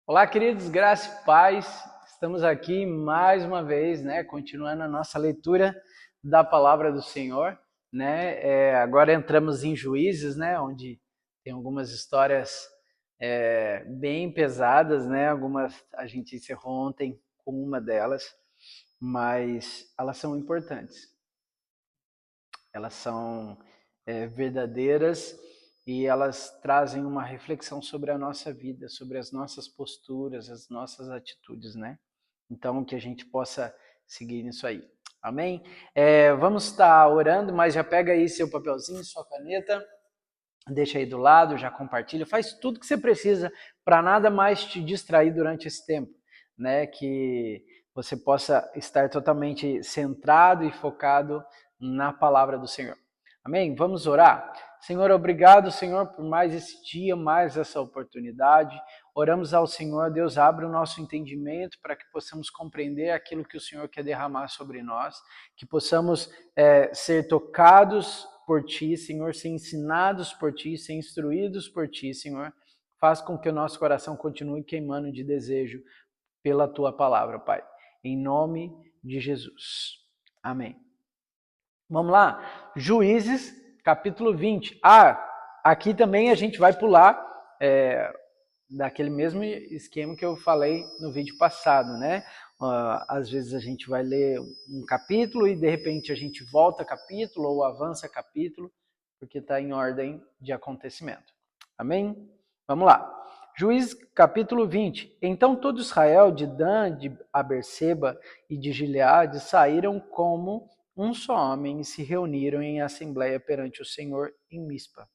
Olá, queridos, graça e paz. Estamos aqui mais uma vez, continuando a nossa leitura da palavra do Senhor, agora entramos em Juízes, onde tem algumas histórias bem pesadas, Algumas a gente encerrou ontem com uma delas, mas elas são importantes. Elas são verdadeiras e elas trazem uma reflexão sobre a nossa vida, sobre as nossas posturas, as nossas atitudes, Então, que a gente possa seguir nisso aí. Amém? Vamos estar orando, mas já pega aí seu papelzinho, sua caneta, deixa aí do lado, já compartilha, faz tudo que você precisa para nada mais te distrair durante esse tempo, Que você possa estar totalmente centrado e focado na palavra do Senhor. Amém? Vamos orar? Senhor, obrigado, Senhor, por mais esse dia, mais essa oportunidade. Oramos ao Senhor, Deus, abre o nosso entendimento para que possamos compreender aquilo que o Senhor quer derramar sobre nós, que possamos ser tocados por Ti, Senhor, ser ensinados por Ti, ser instruídos por Ti, Senhor. Faz com que o nosso coração continue queimando de desejo pela Tua palavra, Pai. Em nome de Jesus. Amém. Vamos lá, Juízes, capítulo 20. Aqui também a gente vai pular daquele mesmo esquema que eu falei no vídeo passado, Às vezes a gente vai ler um capítulo e de repente a gente volta capítulo ou avança capítulo, porque está em ordem de acontecimento. Amém? Vamos lá. Juízes capítulo 20. Então todo Israel, de Dan, de Berseba e de Gileade, saíram como um só homem e se reuniram em assembleia perante o Senhor em Mispa.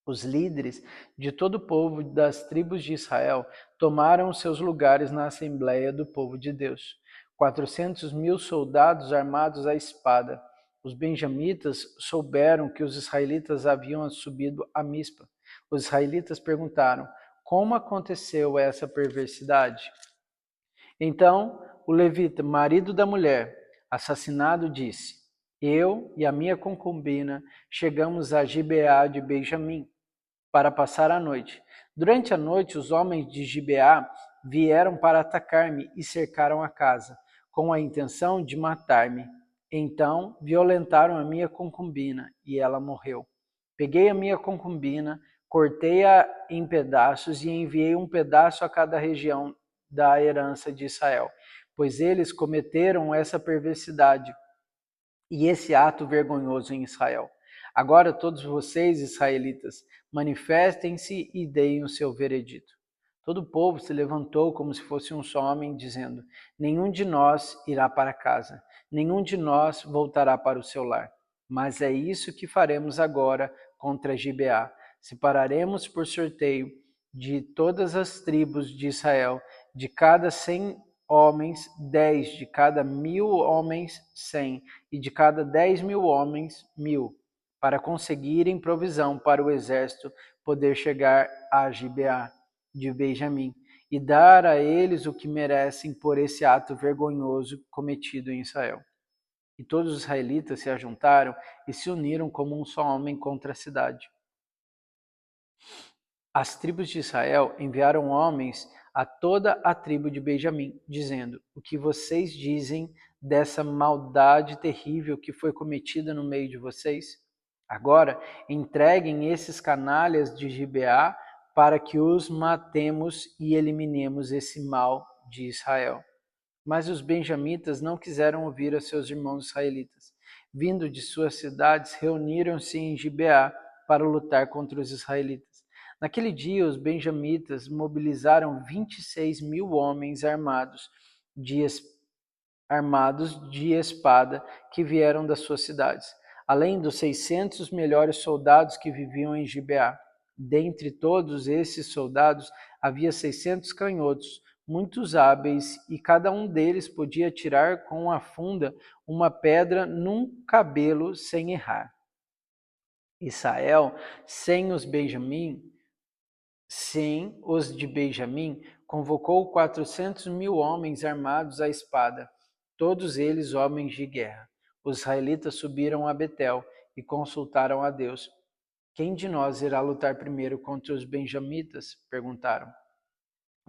Os líderes de todo o povo das tribos de Israel tomaram seus lugares na assembleia do povo de Deus. 400.000 soldados armados à espada. Os benjamitas souberam que os israelitas haviam subido a Mispa. Os israelitas perguntaram: como aconteceu essa perversidade? Então, o levita, marido da mulher, assassinado, disse: eu e a minha concubina chegamos a Gibeá de Benjamim para passar a noite. Durante a noite, os homens de Gibeá vieram para atacar-me e cercaram a casa, com a intenção de matar-me. Então, violentaram a minha concubina e ela morreu. Peguei a minha concubina, cortei-a em pedaços e enviei um pedaço a cada região da herança de Israel, pois eles cometeram essa perversidade e esse ato vergonhoso em Israel. Agora todos vocês, israelitas, manifestem-se e deem o seu veredito. Todo o povo se levantou como se fosse um só homem, dizendo: nenhum de nós irá para casa, nenhum de nós voltará para o seu lar. Mas é isso que faremos agora contra Gibeá. Separaremos por sorteio de todas as tribos de Israel, de cada 100 homens, 10, de cada 1.000 homens, 100, e de cada 10.000 homens, 1.000, para conseguirem provisão para o exército poder chegar a Gibeá de Benjamim e dar a eles o que merecem por esse ato vergonhoso cometido em Israel. E todos os israelitas se ajuntaram e se uniram como um só homem contra a cidade. As tribos de Israel enviaram homens a toda a tribo de Benjamim, dizendo: o que vocês dizem dessa maldade terrível que foi cometida no meio de vocês? Agora entreguem esses canalhas de Gibeá para que os matemos e eliminemos esse mal de Israel. Mas os benjamitas não quiseram ouvir a seus irmãos israelitas. Vindo de suas cidades, reuniram-se em Gibeá para lutar contra os israelitas. Naquele dia, os benjamitas mobilizaram 26.000 homens armados de espada que vieram das suas cidades, além dos 600 melhores soldados que viviam em Gibeá. Dentre todos esses soldados, havia 600 canhotos, muitos hábeis, e cada um deles podia atirar com a funda uma pedra num cabelo sem errar. Israel, sem os de Benjamim, convocou 400.000 homens armados à espada, todos eles homens de guerra. Os israelitas subiram a Betel e consultaram a Deus. Quem de nós irá lutar primeiro contra os benjamitas? Perguntaram.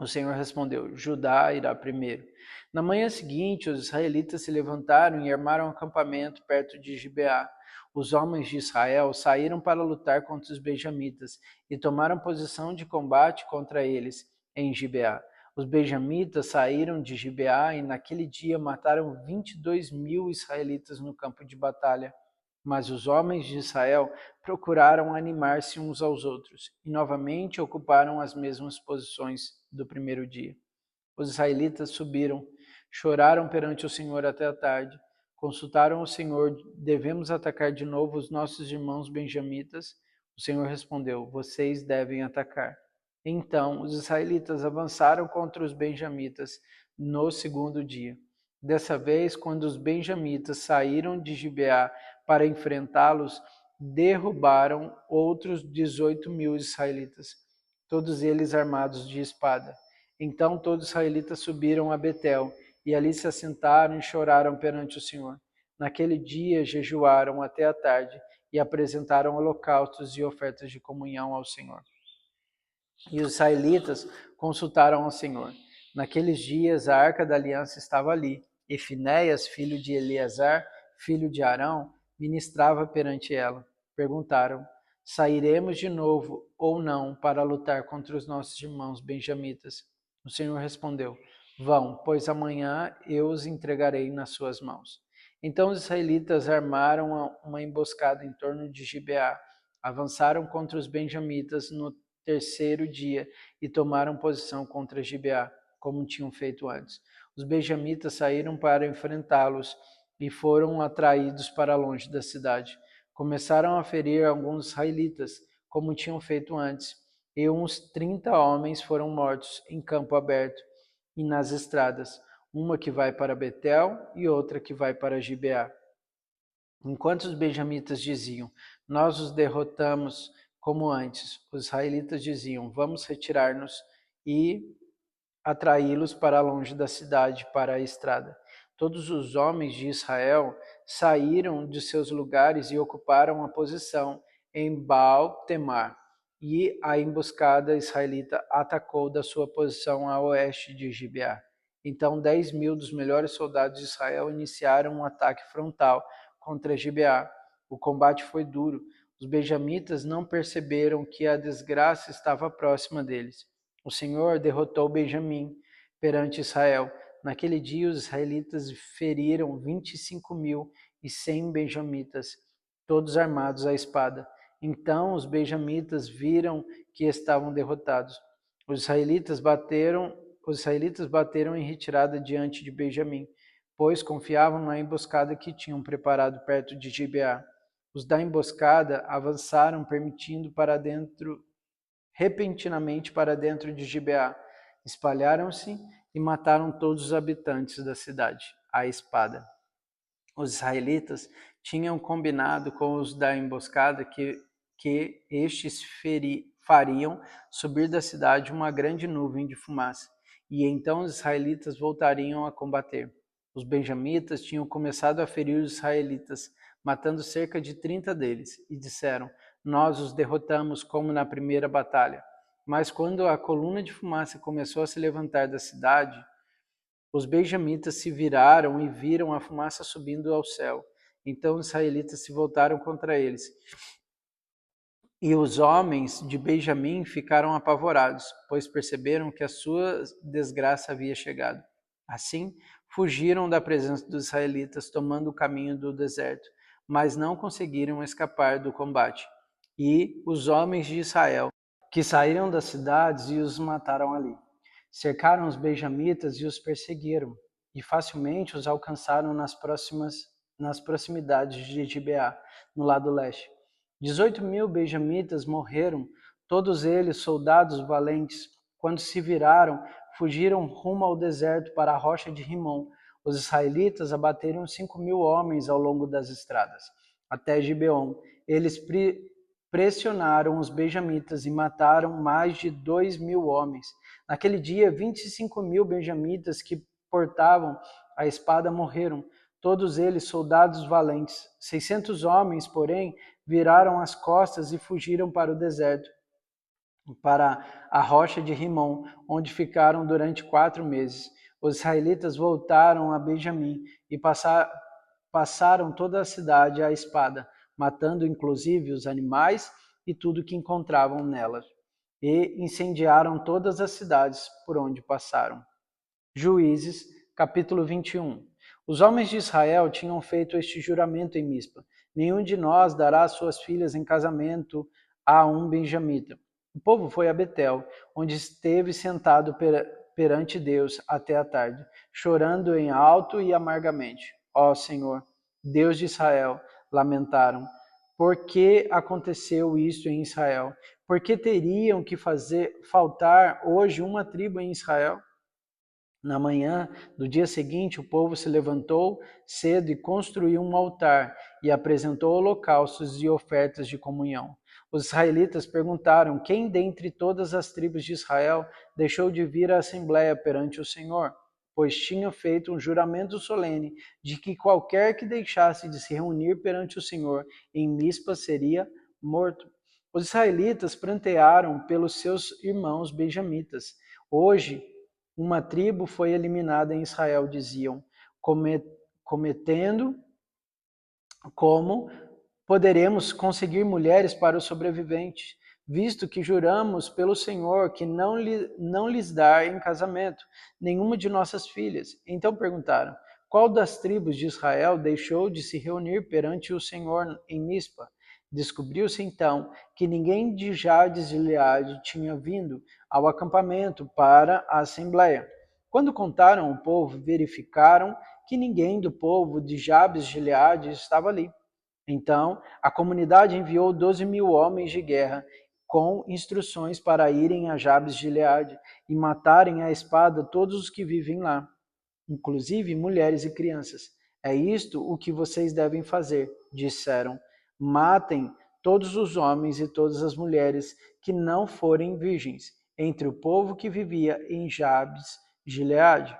O Senhor respondeu: Judá irá primeiro. Na manhã seguinte, os israelitas se levantaram e armaram um acampamento perto de Gibeá. Os homens de Israel saíram para lutar contra os benjamitas e tomaram posição de combate contra eles em Gibeá. Os benjamitas saíram de Gibeá e naquele dia mataram 22.000 israelitas no campo de batalha. Mas os homens de Israel procuraram animar-se uns aos outros e novamente ocuparam as mesmas posições do primeiro dia. Os israelitas subiram, choraram perante o Senhor até a tarde, consultaram o Senhor: devemos atacar de novo os nossos irmãos benjamitas? O Senhor respondeu: vocês devem atacar. Então os israelitas avançaram contra os benjamitas no segundo dia. Dessa vez, quando os benjamitas saíram de Gibeá para enfrentá-los, derrubaram outros 18.000 israelitas, todos eles armados de espada. Então todos os israelitas subiram a Betel, e ali se assentaram e choraram perante o Senhor. Naquele dia jejuaram até a tarde, e apresentaram holocaustos e ofertas de comunhão ao Senhor. E os israelitas consultaram ao Senhor. Naqueles dias a arca da aliança estava ali, e Finéias, filho de Eleazar, filho de Arão, ministrava perante ela. Perguntaram: sairemos de novo ou não para lutar contra os nossos irmãos benjamitas? O Senhor respondeu: vão, pois amanhã eu os entregarei nas suas mãos. Então os israelitas armaram uma emboscada em torno de Gibeá, avançaram contra os benjamitas no terceiro dia e tomaram posição contra Gibeá, como tinham feito antes. Os benjamitas saíram para enfrentá-los e foram atraídos para longe da cidade. Começaram a ferir alguns israelitas, como tinham feito antes, e uns 30 homens foram mortos em campo aberto e nas estradas, uma que vai para Betel e outra que vai para Gibeá. Enquanto os benjamitas diziam: nós os derrotamos como antes, os israelitas diziam: vamos retirar-nos e atraí-los para longe da cidade, para a estrada. Todos os homens de Israel saíram de seus lugares e ocuparam a posição em Baal-Temar, e a emboscada israelita atacou da sua posição a oeste de Gibeá. Então 10.000 dos melhores soldados de Israel iniciaram um ataque frontal contra Gibeá. O combate foi duro. Os benjamitas não perceberam que a desgraça estava próxima deles. O Senhor derrotou Benjamim perante Israel. Naquele dia os israelitas feriram 25.100 benjamitas, todos armados à espada. Então os benjamitas viram que estavam derrotados. Os israelitas bateram em retirada diante de Benjamim, pois confiavam na emboscada que tinham preparado perto de Gibeá. Os da emboscada avançaram repentinamente para dentro de Gibeá, espalharam-se e mataram todos os habitantes da cidade, à espada. Os israelitas tinham combinado com os da emboscada que estes fariam subir da cidade uma grande nuvem de fumaça, e então os israelitas voltariam a combater. Os benjamitas tinham começado a ferir os israelitas, matando cerca de 30 deles, e disseram: nós os derrotamos como na primeira batalha. Mas quando a coluna de fumaça começou a se levantar da cidade, os benjamitas se viraram e viram a fumaça subindo ao céu. Então os israelitas se voltaram contra eles. E os homens de Benjamim ficaram apavorados, pois perceberam que a sua desgraça havia chegado. Assim, fugiram da presença dos israelitas, tomando o caminho do deserto, mas não conseguiram escapar do combate. E os homens de Israel, que saíram das cidades e os mataram ali, cercaram os benjamitas e os perseguiram, e facilmente os alcançaram nas proximidades de Gibeá, no lado leste. 18.000 benjamitas morreram, todos eles soldados valentes. Quando se viraram, fugiram rumo ao deserto para a rocha de Rimon. Os israelitas abateram 5.000 homens ao longo das estradas, até Gibeon. Eles pressionaram os benjamitas e mataram mais de 2.000 homens. Naquele dia, 25.000 benjamitas que portavam a espada morreram, todos eles soldados valentes. 600 homens, porém, viraram as costas e fugiram para o deserto. para a rocha de Rimom, onde ficaram durante 4 meses. Os israelitas voltaram a Benjamim e passaram toda a cidade à espada, matando inclusive os animais e tudo que encontravam nelas, e incendiaram todas as cidades por onde passaram. Juízes, capítulo 21. Os homens de Israel tinham feito este juramento em Mispa: nenhum de nós dará suas filhas em casamento a um benjamita. O povo foi a Betel, onde esteve sentado perante Deus até a tarde, chorando em alto e amargamente. Ó Senhor, Deus de Israel, lamentaram. Por que aconteceu isto em Israel? Por que teriam que faltar hoje uma tribo em Israel? Na manhã do dia seguinte, o povo se levantou cedo e construiu um altar e apresentou holocaustos e ofertas de comunhão. Os israelitas perguntaram: quem dentre todas as tribos de Israel deixou de vir à assembleia perante o Senhor? Pois tinha feito um juramento solene de que qualquer que deixasse de se reunir perante o Senhor em Mispa seria morto. Os israelitas prantearam pelos seus irmãos benjamitas. Hoje, uma tribo foi eliminada em Israel, diziam, cometendo como poderemos conseguir mulheres para os sobreviventes, visto que juramos pelo Senhor que não lhes dar em casamento nenhuma de nossas filhas. Então perguntaram: qual das tribos de Israel deixou de se reunir perante o Senhor em Mispa? Descobriu-se então que ninguém de Jades de Gileade tinha vindo ao acampamento para a assembleia. Quando contaram o povo, verificaram que ninguém do povo de Jabes de Gileade estava ali. Então, a comunidade enviou 12.000 homens de guerra com instruções para irem a Jabes de Gileade e matarem à espada todos os que vivem lá, inclusive mulheres e crianças. É isto o que vocês devem fazer, disseram. Matem todos os homens e todas as mulheres que não forem virgens, entre o povo que vivia em Jabes de Gileade.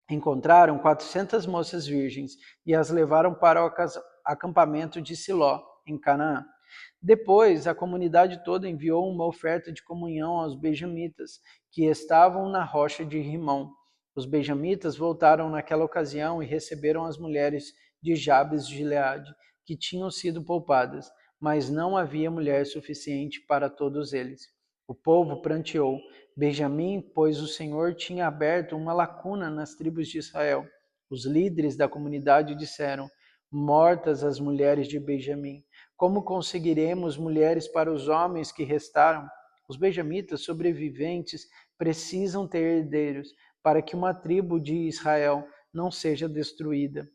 Encontraram 400 moças virgens e as levaram para o acampamento de Siló, em Canaã. Depois, a comunidade toda enviou uma oferta de comunhão aos benjamitas, que estavam na rocha de Rimom. Os benjamitas voltaram naquela ocasião e receberam as mulheres de Jabes de Gileade, que tinham sido poupadas, mas não havia mulher suficiente para todos eles. O povo pranteou Benjamim, pois o Senhor tinha aberto uma lacuna nas tribos de Israel. Os líderes da comunidade disseram: mortas as mulheres de Benjamim, como conseguiremos mulheres para os homens que restaram? Os benjamitas sobreviventes precisam ter herdeiros para que uma tribo de Israel não seja destruída.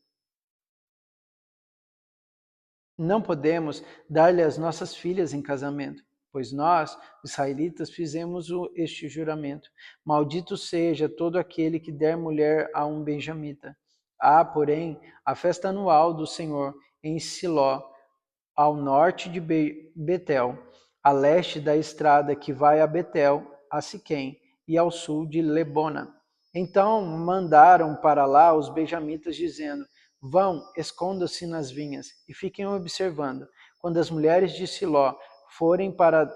Não podemos dar-lhe as nossas filhas em casamento, pois nós, israelitas, fizemos este juramento. Maldito seja todo aquele que der mulher a um benjamita. Há, porém, a festa anual do Senhor em Siló, ao norte de Betel, a leste da estrada que vai a Betel, a Siquém, e ao sul de Lebona. Então mandaram para lá os benjamitas, dizendo: vão, escondam-se nas vinhas e fiquem observando. Quando as mulheres de Siló forem para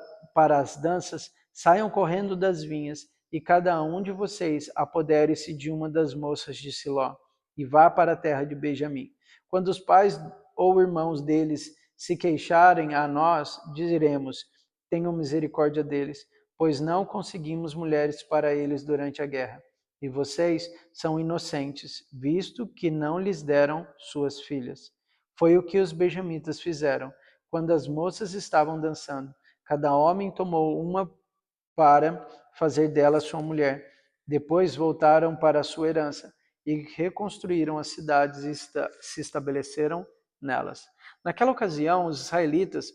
as danças, saiam correndo das vinhas, e cada um de vocês apodere-se de uma das moças de Siló, e vá para a terra de Benjamim. Quando os pais ou irmãos deles se queixarem a nós, diremos: tenham misericórdia deles, pois não conseguimos mulheres para eles durante a guerra. E vocês são inocentes, visto que não lhes deram suas filhas. Foi o que os benjamitas fizeram. Quando as moças estavam dançando, cada homem tomou uma para fazer dela sua mulher. Depois voltaram para a sua herança e reconstruíram as cidades e se estabeleceram nelas. Naquela ocasião, os israelitas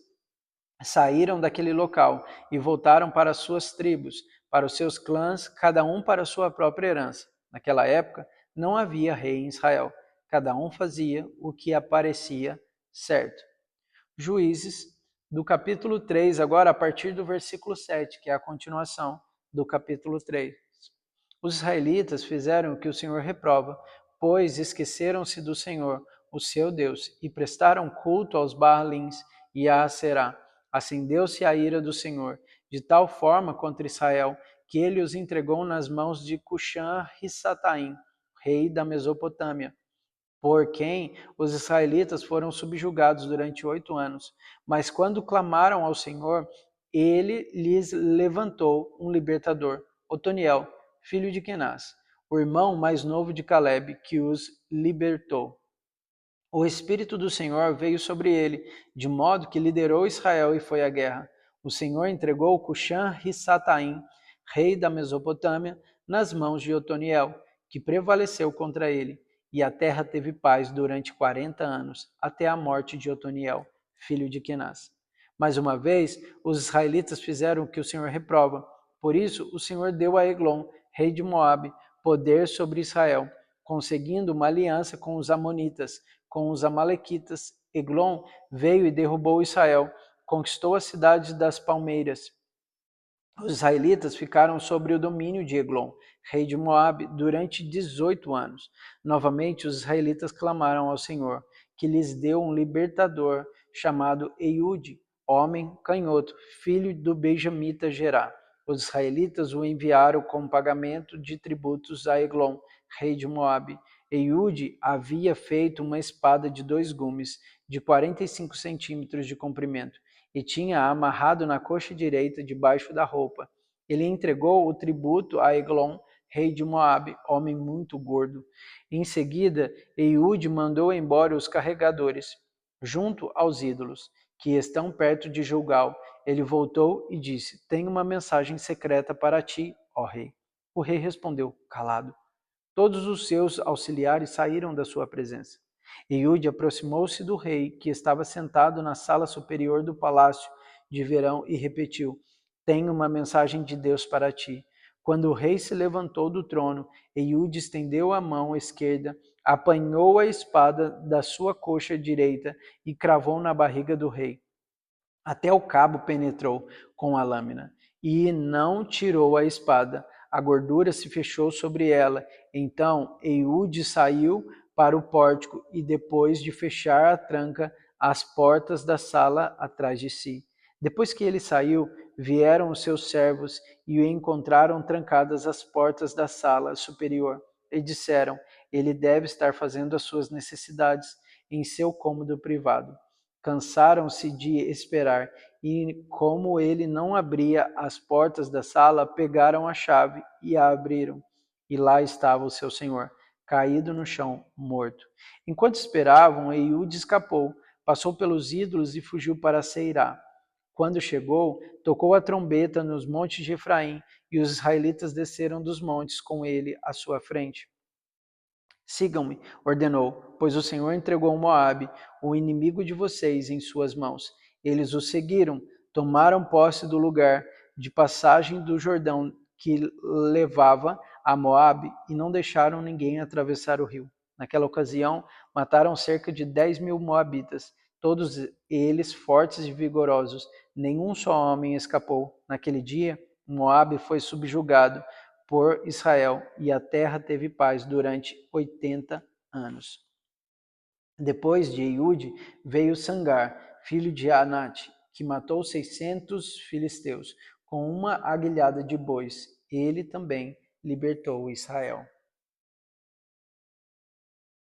saíram daquele local e voltaram para as suas tribos, para os seus clãs, cada um para a sua própria herança. Naquela época, não havia rei em Israel. Cada um fazia o que aparecia certo. Juízes, do capítulo 3, agora a partir do versículo 7, que é a continuação do capítulo 3. Os israelitas fizeram o que o Senhor reprova, pois esqueceram-se do Senhor, o seu Deus, e prestaram culto aos Baalins e a Aserá. Acendeu-se a ira do Senhor, de tal forma contra Israel, que ele os entregou nas mãos de Cuxã-Rissataim, rei da Mesopotâmia, por quem os israelitas foram subjugados durante 8 anos. Mas quando clamaram ao Senhor, ele lhes levantou um libertador, Otoniel, filho de Kenaz, o irmão mais novo de Caleb, que os libertou. O Espírito do Senhor veio sobre ele, de modo que liderou Israel e foi à guerra. O Senhor entregou Cuxã-Rissataim, rei da Mesopotâmia, nas mãos de Otoniel, que prevaleceu contra ele, e a terra teve paz durante 40 anos, até a morte de Otoniel, filho de Kenaz. Mais uma vez, os israelitas fizeram o que o Senhor reprova. Por isso, o Senhor deu a Eglon, rei de Moabe, poder sobre Israel, conseguindo uma aliança com os amonitas, com os amalequitas. Eglon veio e derrubou Israel, conquistou a cidade das palmeiras. Os israelitas ficaram sob o domínio de Eglon, rei de Moabe, durante 18 anos. Novamente os israelitas clamaram ao Senhor, que lhes deu um libertador chamado Eiúde, homem canhoto, filho do benjamita Gerá. Os israelitas o enviaram como pagamento de tributos a Eglon, rei de Moabe. Eiúde havia feito uma espada de 2 gumes, de 45 centímetros de comprimento, e tinha amarrado na coxa direita debaixo da roupa. Ele entregou o tributo a Eglon, rei de Moabe, homem muito gordo. Em seguida, Eiúde mandou embora os carregadores, junto aos ídolos, que estão perto de Gilgal. Ele voltou e disse: Tenho uma mensagem secreta para ti, ó rei. O rei respondeu, calado. Todos os seus auxiliares saíram da sua presença. Eiúde aproximou-se do rei, que estava sentado na sala superior do palácio de verão, e repetiu: Tenho uma mensagem de Deus para ti. Quando o rei se levantou do trono, Eiúde estendeu a mão esquerda, apanhou a espada da sua coxa direita e cravou na barriga do rei. Até o cabo penetrou com a lâmina, e não tirou a espada. A gordura se fechou sobre ela. Então Eiúde saiu para o pórtico e, depois de fechar a tranca, as portas da sala atrás de si. Depois que ele saiu, vieram os seus servos e o encontraram trancadas as portas da sala superior. E disseram: Ele deve estar fazendo as suas necessidades em seu cômodo privado. Cansaram-se de esperar, e como ele não abria as portas da sala, pegaram a chave e a abriram. E lá estava o seu senhor, caído no chão, morto. Enquanto esperavam, Eiúde escapou, passou pelos ídolos e fugiu para Seirá. Quando chegou, tocou a trombeta nos montes de Efraim, e os israelitas desceram dos montes com ele à sua frente. Sigam-me, ordenou, pois o Senhor entregou Moabe, o inimigo de vocês, em suas mãos. Eles o seguiram, tomaram posse do lugar de passagem do Jordão que levava a Moabe e não deixaram ninguém atravessar o rio. Naquela ocasião, mataram cerca de 10.000 moabitas, todos eles fortes e vigorosos. Nenhum só homem escapou. Naquele dia, Moabe foi subjugado por Israel, e a terra teve paz durante 80 anos. Depois de Eiúde veio Sangar, filho de Anate, que matou 600 filisteus com uma aguilhada de bois. Ele também libertou Israel.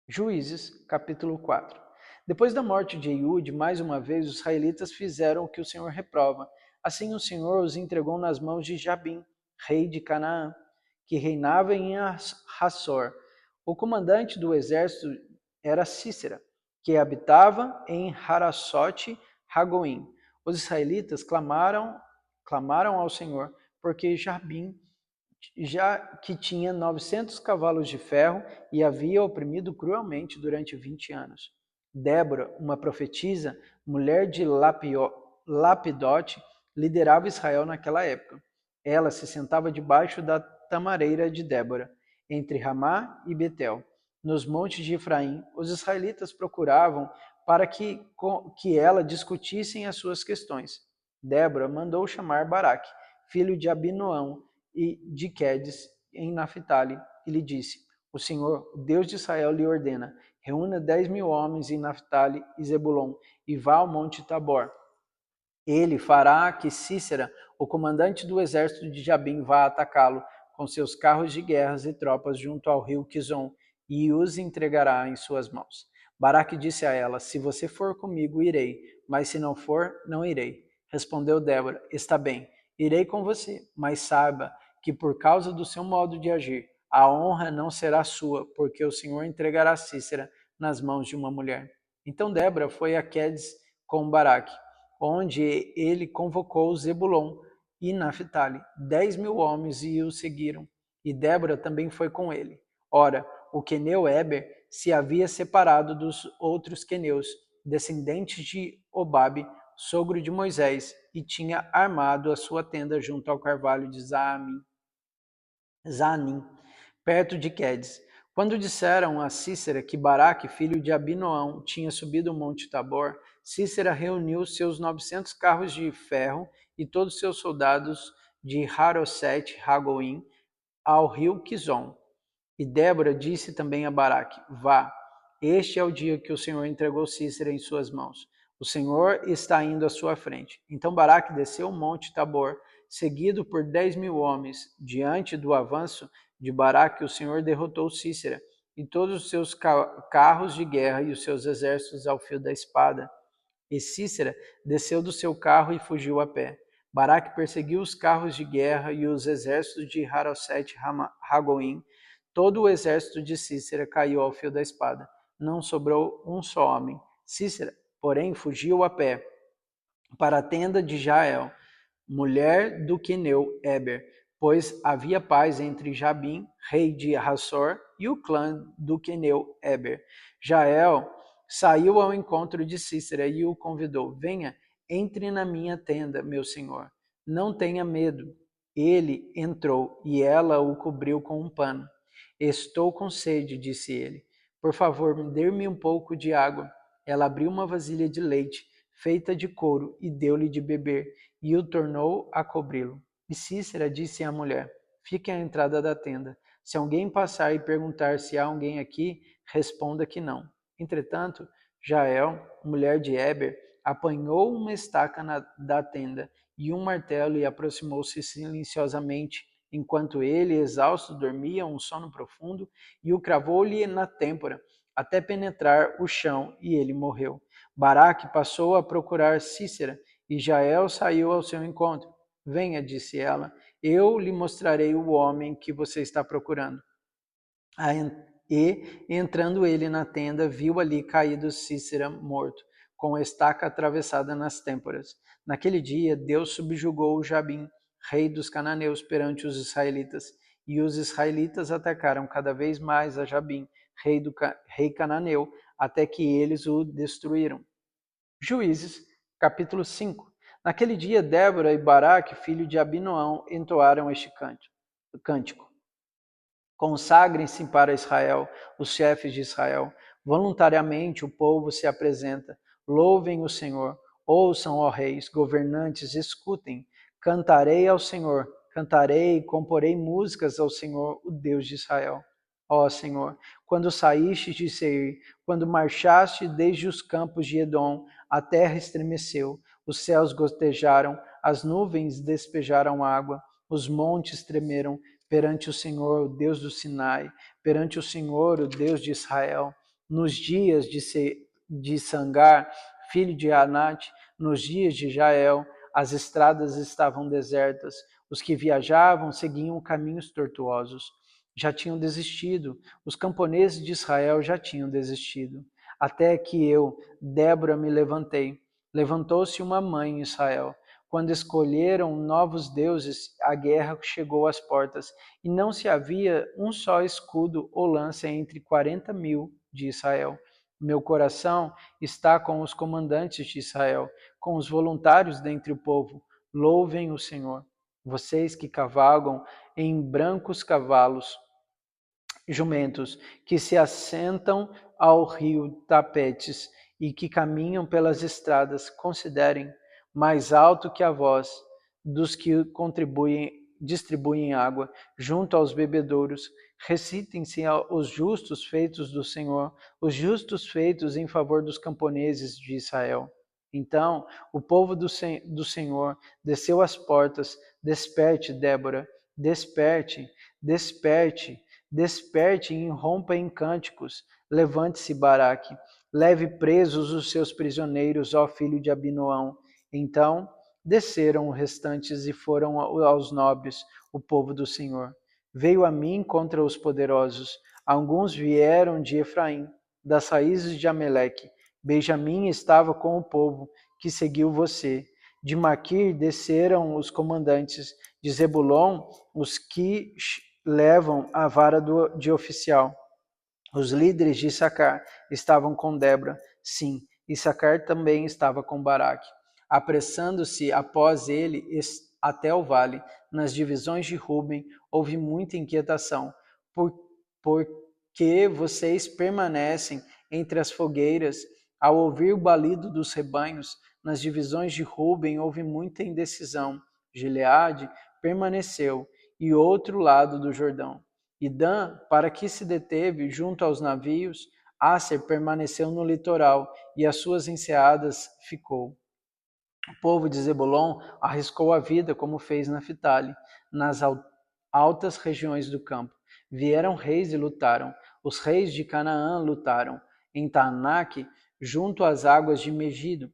Juízes, capítulo 4. Depois da morte de Eiúde, mais uma vez os israelitas fizeram o que o Senhor reprova. Assim o Senhor os entregou nas mãos de Jabim, rei de Canaã, que reinava em Hassor. O comandante do exército era Cícera, que habitava em Harasote Hagoim. Os israelitas clamaram ao Senhor, porque Jabim, já que tinha 900 cavalos de ferro e havia oprimido cruelmente durante 20 anos. Débora, uma profetisa, mulher de Lapidote, liderava Israel naquela época. Ela se sentava debaixo da tamareira de Débora, entre Ramá e Betel. Nos montes de Efraim, os israelitas procuravam para que ela discutissem as suas questões. Débora mandou chamar Baraque, filho de Abinoão, e de Quedes, em Naphtali, e lhe disse: O Senhor, o Deus de Israel, lhe ordena: reúna 10.000 homens em Naphtali e Zebulon, e vá ao monte Tabor. Ele fará que Cícera, o comandante do exército de Jabim, vá atacá-lo com seus carros de guerras e tropas junto ao rio Quizon, e os entregará em suas mãos. Baraque disse a ela: Se você for comigo, irei, mas se não for, não irei. Respondeu Débora: Está bem, irei com você, mas saiba que por causa do seu modo de agir, a honra não será sua, porque o Senhor entregará Cícera nas mãos de uma mulher. Então Débora foi a Quedes com Baraque, onde ele convocou Zebulon e Naphtali. 10.000 homens e o seguiram, e Débora também foi com ele. Ora, o queneu Éber se havia separado dos outros queneus, descendentes de Obabe, sogro de Moisés, e tinha armado a sua tenda junto ao carvalho de Zanim, perto de Quedes. Quando disseram a Cícera que Baraque, filho de Abinoão, tinha subido o monte Tabor, Cícera reuniu seus 900 carros de ferro e todos seus soldados de Harosete Hagoim ao rio Quizon. E Débora disse também a Baraque: Vá, este é o dia que o Senhor entregou Cícera em suas mãos. O Senhor está indo à sua frente. Então Baraque desceu o monte Tabor, seguido por 10.000 homens. Diante do avanço de Baraque, o Senhor derrotou Cícera e todos os seus carros de guerra e os seus exércitos ao fio da espada. E Cícera desceu do seu carro e fugiu a pé. Baraque perseguiu os carros de guerra e os exércitos de Harosete Hagoim. Todo o exército de Cícera caiu ao fio da espada. Não sobrou um só homem. Cícera, porém, fugiu a pé para a tenda de Jael, mulher do queneu Éber, pois havia paz entre Jabim, rei de Hassor, e o clã do queneu Éber. Jael saiu ao encontro de Cícera e o convidou: Venha, entre na minha tenda, meu senhor. Não tenha medo. Ele entrou e ela o cobriu com um pano. Estou com sede, disse ele. Por favor, dê-me um pouco de água. Ela abriu uma vasilha de leite, feita de couro, e deu-lhe de beber, e o tornou a cobri-lo. E Cícera disse à mulher: Fique à entrada da tenda. Se alguém passar e perguntar se há alguém aqui, responda que não. Entretanto, Jael, mulher de Éber, apanhou uma estaca da tenda e um martelo e aproximou-se silenciosamente, enquanto ele, exausto, dormia um sono profundo, e o cravou-lhe na têmpora, até penetrar o chão, e ele morreu. Baraque passou a procurar Cícera, e Jael saiu ao seu encontro. Venha, disse ela, eu lhe mostrarei o homem que você está procurando. E, entrando ele na tenda, viu ali caído Cícera morto, com a estaca atravessada nas têmporas. Naquele dia, Deus subjugou Jabim, rei dos cananeus, perante os israelitas, e os israelitas atacaram cada vez mais a Jabim, rei cananeu, até que eles o destruíram. Juízes, capítulo 5. Naquele dia, Débora e Baraque, filho de Abinoão, entoaram este cântico. Consagrem-se para Israel, os chefes de Israel. Voluntariamente o povo se apresenta. Louvem o Senhor. Ouçam, ó reis, governantes, escutem. Cantarei ao Senhor, cantarei e comporei músicas ao Senhor, o Deus de Israel. Ó Senhor, quando saíste de Seir, quando marchaste desde os campos de Edom, a terra estremeceu, os céus gotejaram, as nuvens despejaram água, os montes tremeram, perante o Senhor, o Deus do Sinai, perante o Senhor, o Deus de Israel, nos dias de Sangar, filho de Anate, nos dias de Jael, as estradas estavam desertas, os que viajavam seguiam caminhos tortuosos. Já tinham desistido, os camponeses de Israel já tinham desistido, até que eu, Débora, me levantei. Levantou-se uma mãe em Israel. Quando escolheram novos deuses, a guerra chegou às portas, e não se havia um só escudo ou lança entre 40.000 de Israel. Meu coração está com os comandantes de Israel, com os voluntários dentre o povo. Louvem o Senhor. Vocês que cavalgam em brancos cavalos, jumentos, que se assentam ao rio tapetes e que caminham pelas estradas, considerem mais alto que a voz dos que distribuem água junto aos bebedouros. Recitem-se os justos feitos do Senhor, os justos feitos em favor dos camponeses de Israel. Então o povo do Senhor desceu às portas. Desperte, Débora, desperte, desperte, desperte e irrompa em cânticos. Levante-se, Baraque, leve presos os seus prisioneiros, ó filho de Abinoão. Então desceram os restantes e foram aos nobres, o povo do Senhor. Veio a mim contra os poderosos. Alguns vieram de Efraim, das raízes de Ameleque. Benjamim estava com o povo que seguiu você. De Maquir desceram os comandantes, de Zebulon os que levam a vara de oficial. Os líderes de Issacar estavam com Débora. Sim, Issacar também estava com Baraque. Apressando-se após ele até o vale, nas divisões de Ruben, houve muita inquietação, porque vocês permanecem entre as fogueiras. Ao ouvir o balido dos rebanhos, nas divisões de Ruben houve muita indecisão. Gileade permaneceu, e outro lado do Jordão. E Dan, para que se deteve junto aos navios, Aser permaneceu no litoral, e as suas enseadas ficou. O povo de Zebulon arriscou a vida, como fez Naftali, nas altas regiões do campo. Vieram reis e lutaram. Os reis de Canaã lutaram. Em Taanaque, junto às águas de Megido,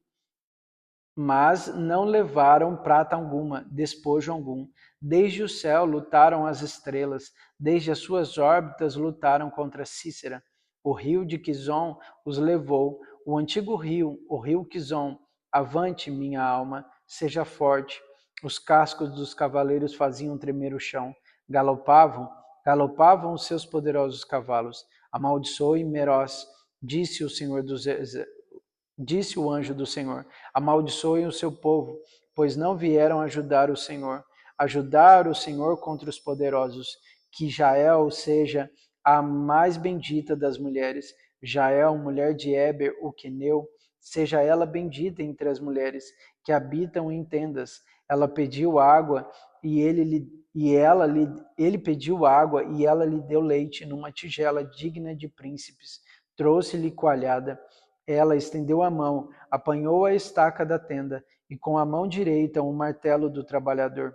mas não levaram prata alguma, despojo algum. Desde o céu lutaram as estrelas, desde as suas órbitas lutaram contra Cícera. O rio de Quizon os levou, o antigo rio, o rio Quizon. Avante, minha alma, seja forte. Os cascos dos cavaleiros faziam tremer o chão. Galopavam os seus poderosos cavalos. Amaldiçoe Meroz, disse o Senhor dos Disse o anjo do Senhor: amaldiçoem o seu povo, pois não vieram ajudar o Senhor contra os poderosos. Que Jael seja a mais bendita das mulheres. Jael, mulher de Éber, o queneu, seja ela bendita entre as mulheres que habitam em tendas. Ela pediu água e ele pediu água e ela lhe deu leite numa tigela digna de príncipes. Trouxe-lhe coalhada. Ela estendeu a mão, apanhou a estaca da tenda e com a mão direita o martelo do trabalhador.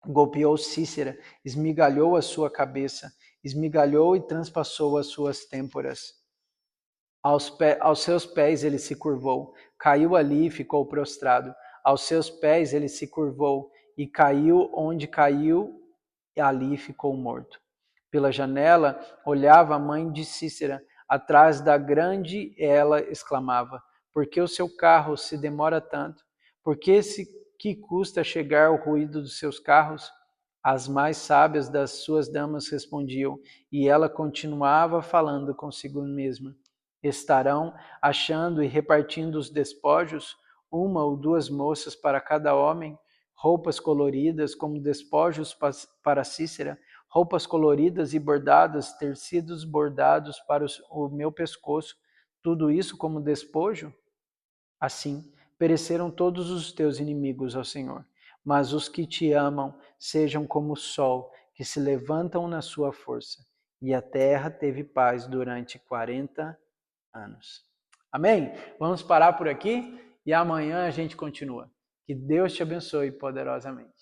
Golpeou Cícera, esmigalhou a sua cabeça, esmigalhou e transpassou as suas têmporas. Aos seus pés ele se curvou, caiu ali e ficou prostrado. Aos seus pés ele se curvou e caiu onde caiu, e ali ficou morto. Pela janela olhava a mãe de Cícera. Atrás da grande ela exclamava: por que o seu carro se demora tanto? Por que custa chegar ao ruído dos seus carros? As mais sábias das suas damas respondiam, e ela continuava falando consigo mesma: estarão achando e repartindo os despojos, uma ou duas moças para cada homem, roupas coloridas como despojos para Cícera, roupas coloridas e bordadas, tecidos bordados para o meu pescoço, tudo isso como despojo? Assim, pereceram todos os teus inimigos, ó Senhor, mas os que te amam sejam como o sol, que se levantam na sua força. E a terra teve paz durante 40 anos. Amém? Vamos parar por aqui e amanhã a gente continua. Que Deus te abençoe poderosamente.